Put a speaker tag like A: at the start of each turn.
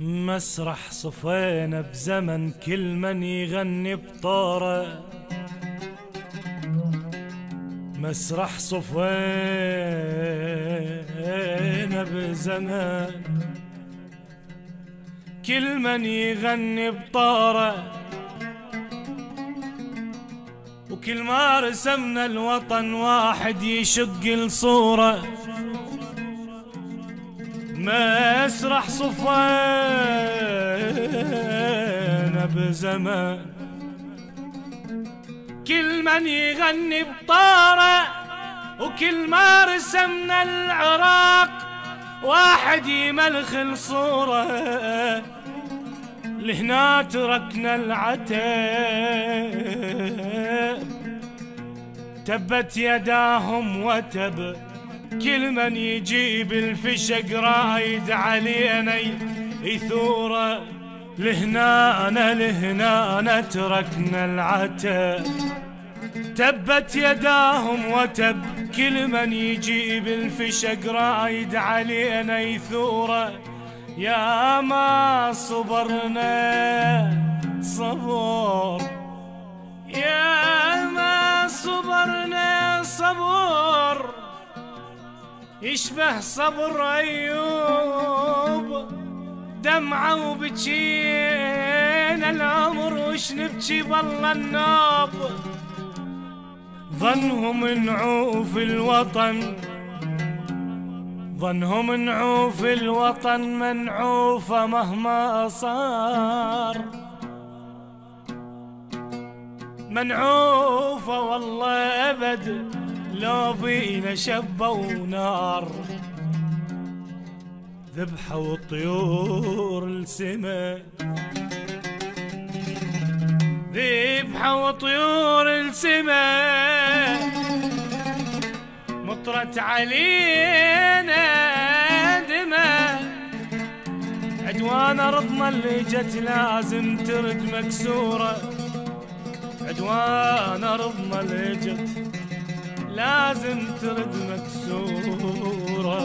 A: مسرح صفينا بزمن كل من يغني بطاره، مسرح صفينا بزمن كل من يغني بطاره، وكل ما رسمنا الوطن واحد يشق الصورة. مسرح صفينا بزمان كل من يغني بطاره، وكل ما رسمنا العراق واحد يملخ الصورة. لهنا تركنا العتاب تبت يداهم وتب، كل من يجيب الفشق رايد علينا يثوره. لهنا تركنا العتاب تبت يداهم وتب، كل من يجيب الفشق رايد علينا يثوره. يا ما صبرنا صبر، يا ما صبرنا صبر، يشبه صبر أيوب دمعة وبكينا العمر، وش نبكي بالله النوب. ظنهم نعوف الوطن، ظنهم نعوف الوطن منعوفة مهما صار، منعوفة والله أبد لو بينا شبوا نار. ذبحوا الطيور السما، ذبحوا طيور السما، مطرت علينا دماء. عدوان أرضنا اللي جت لازم ترد مكسورة، عدوان أرضنا اللي جت لازم ترد مكسورة.